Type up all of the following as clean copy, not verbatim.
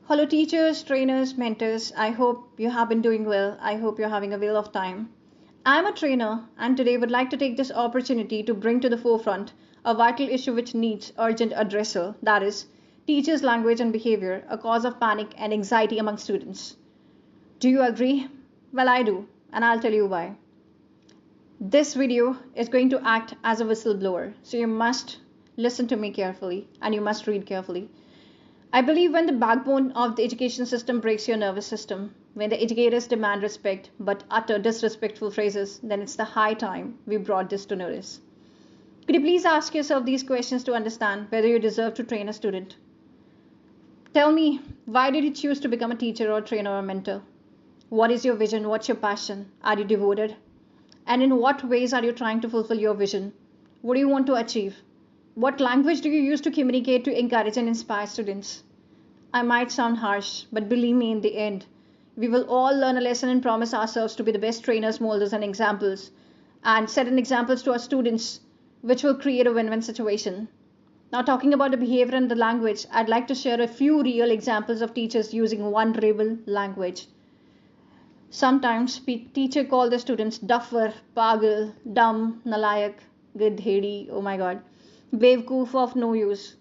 Hello, teachers, trainers, mentors. I hope you have been doing well. I hope you're having a whale of time. I'm a trainer, and today would like to take this opportunity to bring to the forefront a vital issue which needs urgent addressal. That is, teachers' language and behavior, a cause of panic and anxiety among students. Do you agree? Well, I do, and I'll tell you why. This video is going to act as a whistleblower, so you must listen to me carefully and you must read carefully. I believe when the backbone of the education system breaks your nervous system, when the educators demand respect but utter disrespectful phrases, then it's the high time we brought this to notice. Could you please ask yourself these questions to understand whether you deserve to train a student? Tell me, why did you choose to become a teacher or trainer or mentor? What is your vision? What's your passion? Are you devoted? And in what ways are you trying to fulfill your vision? What do you want to achieve? What language do you use to communicate to encourage and inspire students? I might sound harsh, but believe me, in the end, we will all learn a lesson and promise ourselves to be the best trainers, molders, and examples, and set an examples to our students, which will create a win-win situation. Now, talking about the behavior and the language, I'd like to share a few real examples of teachers using vulnerable language. Sometimes teacher call the students duffer, pagal, dumb, nalayak, gadhedi, oh my god, bewkoof of no use,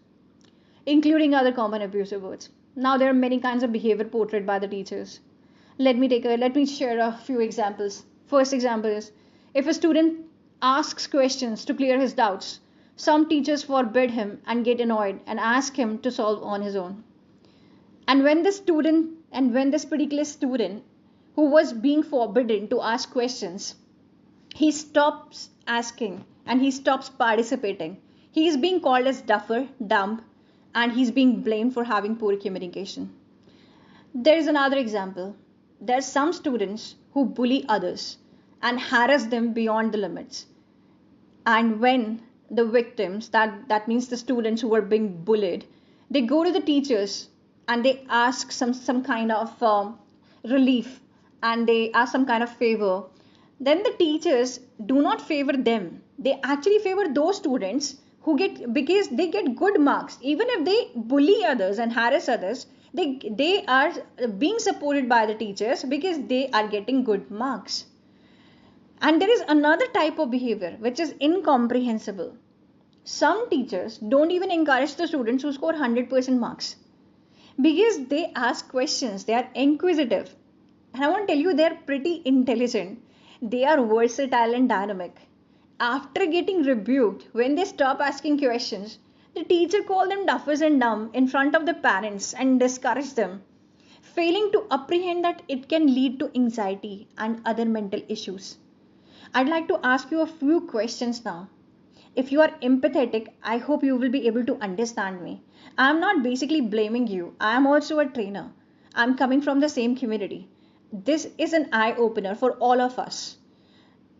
including other common abusive words. Now there are many kinds of behavior portrayed by the teachers. Let me share a few examples. First example is if a student asks questions to clear his doubts, some teachers forbid him and get annoyed and ask him to solve on his own. And when this particular student who was being forbidden to ask questions, he stops asking and he stops participating. He is being called as duffer, dumb, and he's being blamed for having poor communication. There is another example. There are some students who bully others and harass them beyond the limits. And when the victims, that means the students who were being bullied, they go to the teachers and they ask some kind of relief and they ask some kind of favor, then the teachers do not favor them. They actually favor those students who get, because they get good marks. Even if they bully others and harass others, they are being supported by the teachers because they are getting good marks. And there is another type of behavior which is incomprehensible. Some teachers don't even encourage the students who score 100% marks because they ask questions. They are inquisitive. And I want to tell you, they're pretty intelligent. They are versatile and dynamic. After getting rebuked, when they stop asking questions, the teacher called them duffers and dumb in front of the parents and discouraged them, failing to apprehend that it can lead to anxiety and other mental issues. I'd like to ask you a few questions now. If you are empathetic, I hope you will be able to understand me. I'm not basically blaming you. I am also a trainer. I'm coming from the same community. This is an eye-opener for all of us.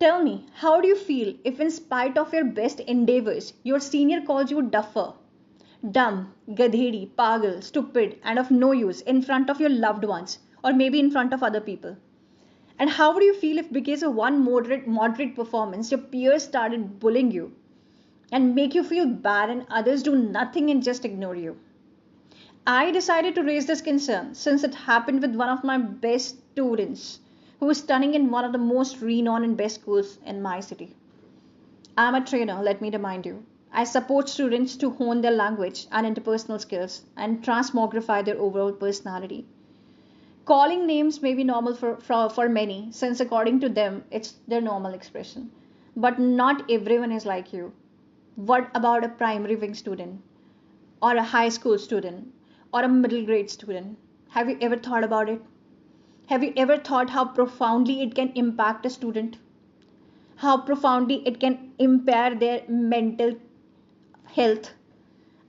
Tell me, how do you feel if in spite of your best endeavors, your senior calls you duffer, dumb, gadhedi, pagal, stupid, and of no use in front of your loved ones or maybe in front of other people? And how would you feel if because of one moderate performance, your peers started bullying you and make you feel bad and others do nothing and just ignore you? I decided to raise this concern since it happened with one of my best students who is studying in one of the most renowned and best schools in my city. I'm a trainer, let me remind you. I support students to hone their language and interpersonal skills and transmogrify their overall personality. Calling names may be normal for many, since according to them, it's their normal expression. But not everyone is like you. What about a primary wing student, or a high school student, or a middle grade student? Have you ever thought about it? Have you ever thought how profoundly it can impact a student? How profoundly it can impair their mental health?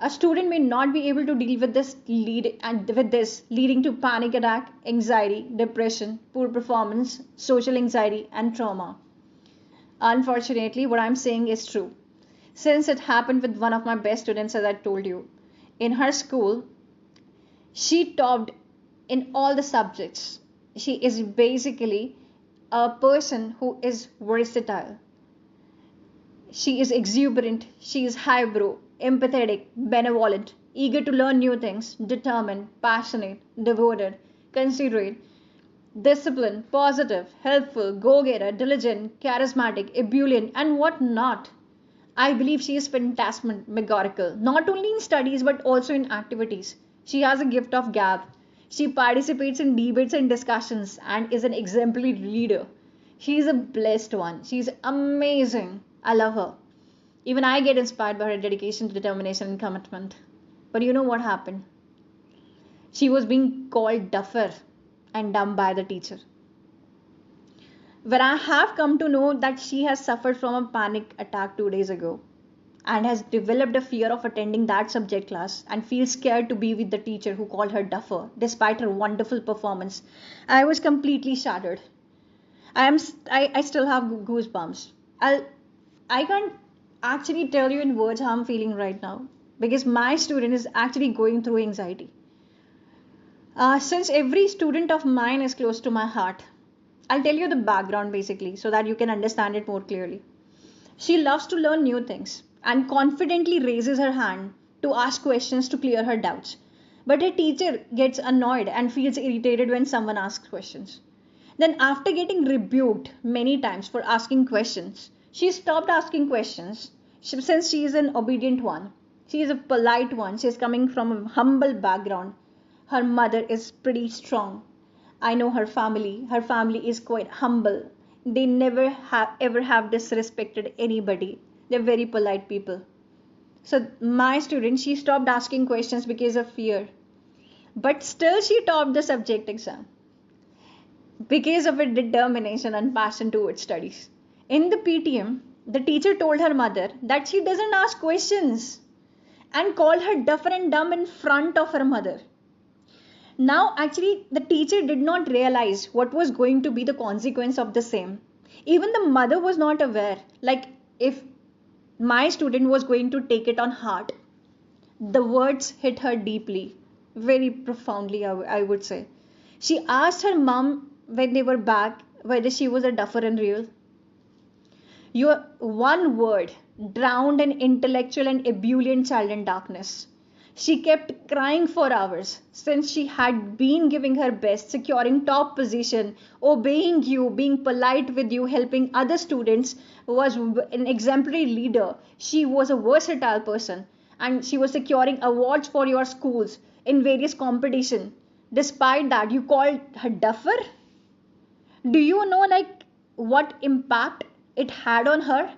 A student may not be able to deal with this leading to panic attack, anxiety, depression, poor performance, social anxiety, and trauma. Unfortunately, what I'm saying is true. Since it happened with one of my best students, as I told you, in her school, she topped in all the subjects. She is basically a person who is versatile. She is exuberant, she is highbrow, empathetic, benevolent, eager to learn new things, determined, passionate, devoted, considerate, disciplined, positive, helpful, go-getter, diligent, charismatic, ebullient, and what not. I believe she is phantasmagorical, not only in studies but also in activities. She has a gift of gab. She participates in debates and discussions and is an exemplary leader. She is a blessed one. She is amazing. I love her. Even I get inspired by her dedication, determination, and commitment. But you know what happened? She was being called duffer and dumb by the teacher. When I have come to know that she has suffered from a panic attack 2 days ago and has developed a fear of attending that subject class and feels scared to be with the teacher who called her duffer despite her wonderful performance, I was completely shattered. I still have goosebumps. I can't actually tell you in words how I'm feeling right now because my student is actually going through anxiety. Since every student of mine is close to my heart, I'll tell you the background basically so that you can understand it more clearly. She loves to learn new things and confidently raises her hand to ask questions to clear her doubts. But her teacher gets annoyed and feels irritated when someone asks questions. Then, after getting rebuked many times for asking questions, she stopped asking questions since she is an obedient one. She is a polite one. She is coming from a humble background. Her mother is pretty strong. I know her family. Her family is quite humble. They never have ever have disrespected anybody. They're very polite people. So my student, she stopped asking questions because of fear. But still she topped the subject exam because of her determination and passion towards studies. In the PTM, the teacher told her mother that she doesn't ask questions and called her duffer and dumb in front of her mother. Now, actually, the teacher did not realize what was going to be the consequence of the same. Even the mother was not aware, like if my student was going to take it on heart. The words hit her deeply, very profoundly, I would say. She asked her mom when they were back whether she was a duffer and real. Your one word drowned an intellectual and ebullient child in darkness. She kept crying for hours since she had been giving her best, securing top position, obeying you, being polite with you, helping other students, was an exemplary leader. She was a versatile person and she was securing awards for your schools in various competition. Despite that, you called her duffer? Do you know like what impact it had on her?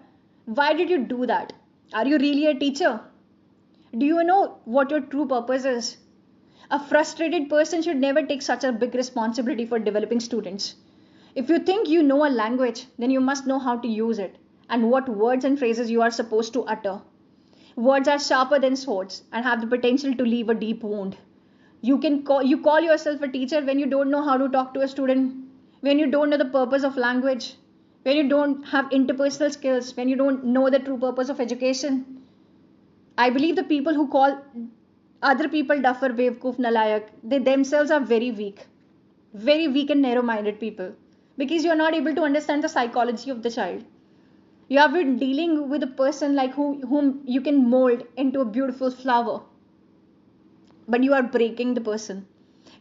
Why did you do that? Are you really a teacher? Do you know what your true purpose is? A frustrated person should never take such a big responsibility for developing students. If you think you know a language, then you must know how to use it and what words and phrases you are supposed to utter. Words are sharper than swords and have the potential to leave a deep wound. You call yourself a teacher when you don't know how to talk to a student, when you don't know the purpose of language, when you don't have interpersonal skills, when you don't know the true purpose of education. I believe the people who call other people duffer, bewkoof, nalayak, they themselves are very weak and narrow-minded people because you are not able to understand the psychology of the child. You have been dealing with a person like whom you can mold into a beautiful flower, but you are breaking the person.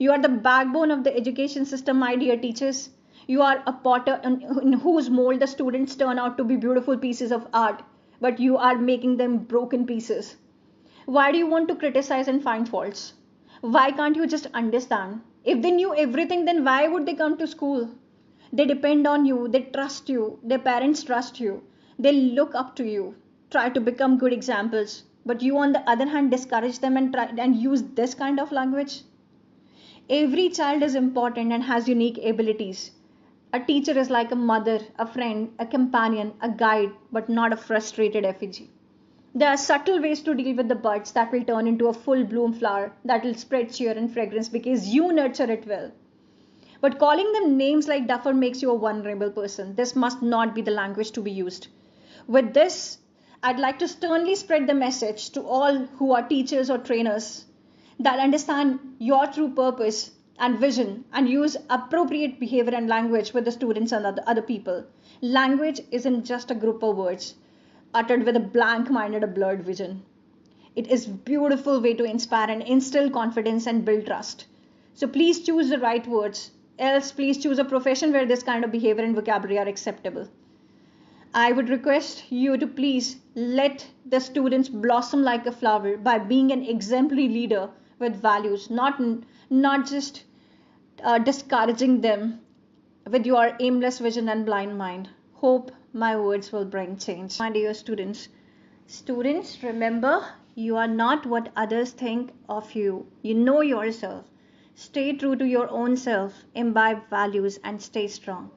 You are the backbone of the education system, my dear teachers. You are a potter in whose mold the students turn out to be beautiful pieces of art, but you are making them broken pieces. Why do you want to criticize and find faults? Why can't you just understand? If they knew everything, then why would they come to school? They depend on you, they trust you, their parents trust you, they look up to you, try to become good examples. But you, on the other hand, discourage them and try and use this kind of language. Every child is important and has unique abilities. A teacher is like a mother, a friend, a companion, a guide, but not a frustrated effigy. There are subtle ways to deal with the buds that will turn into a full bloom flower that will spread cheer and fragrance because you nurture it well. But calling them names like duffer makes you a vulnerable person. This must not be the language to be used. With this, I'd like to sternly spread the message to all who are teachers or trainers that understand your true purpose and vision and use appropriate behavior and language with the students and other people. Language isn't just a group of words uttered with a blank mind and a blurred vision. It is beautiful way to inspire and instill confidence and build trust. So please choose the right words. Else, please choose a profession where this kind of behavior and vocabulary are acceptable. I would request you to please let the students blossom like a flower by being an exemplary leader with values, not just discouraging them with your aimless vision and blind mind. Hope my words will bring change. My dear students, remember, you are not what others think of you. You know yourself. Stay true to your own self, imbibe values, and stay strong.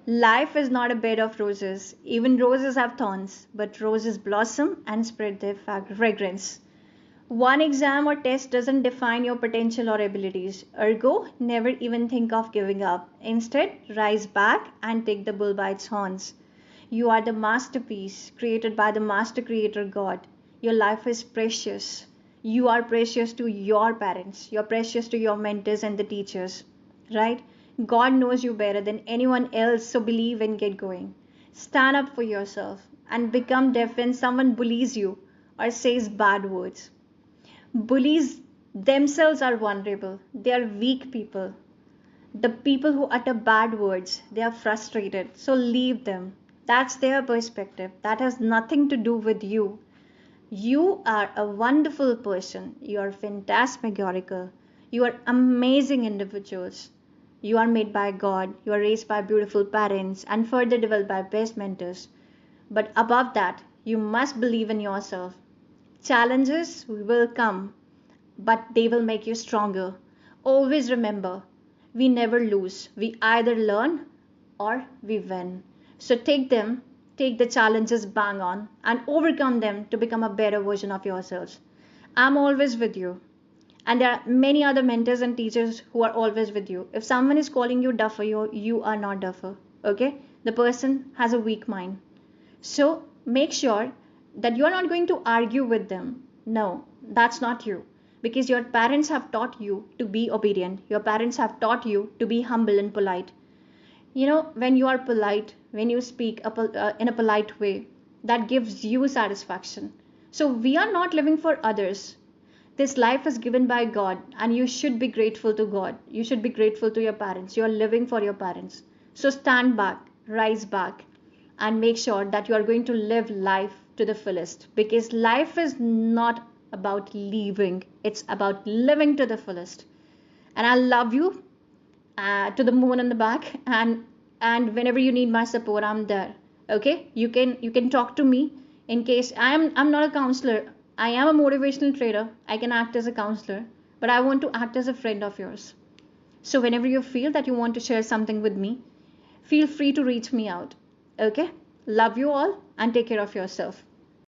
Life is not a bed of roses. Even roses have thorns, but roses blossom and spread their fragrance. One exam or test doesn't define your potential or abilities. Ergo, never even think of giving up. Instead, rise back and take the bull by its horns. You are the masterpiece created by the master creator God. Your life is precious. You are precious to your parents. You're precious to your mentors and the teachers. Right? God knows you better than anyone else, so believe and get going. Stand up for yourself and become deaf when someone bullies you or says bad words. Bullies themselves are vulnerable. They are weak people. The people who utter bad words, they are frustrated. So leave them. That's their perspective. That has nothing to do with you. You are a wonderful person. You are phantasmagorical. You are amazing individuals. You are made by God. You are raised by beautiful parents and further developed by best mentors. But above that, you must believe in yourself. Challenges will come, but they will make you stronger. Always remember, we never lose. We either learn or we win. So take the challenges bang on, and overcome them to become a better version of yourselves. I'm always with you. And there are many other mentors and teachers who are always with you. If someone is calling you duffer, you are not duffer. Okay? The person has a weak mind. So make sure that you are not going to argue with them. No, that's not you. Because your parents have taught you to be obedient. Your parents have taught you to be humble and polite. When you are polite, when you speak in a polite way, that gives you satisfaction. So we are not living for others. This life is given by God, and you should be grateful to God. You should be grateful to your parents. You are living for your parents. So stand back, rise back, and make sure that you are going to live life to the fullest, because life is not about leaving, it's about living to the fullest. And I love you to the moon and the back, and whenever you need my support, I'm there. Okay, you can talk to me. In case I'm not a counselor, I am a motivational trainer. I can act as a counselor, but I want to act as a friend of yours. So whenever you feel that you want to share something with me, feel free to reach me out. Okay? Love you all and take care of yourself.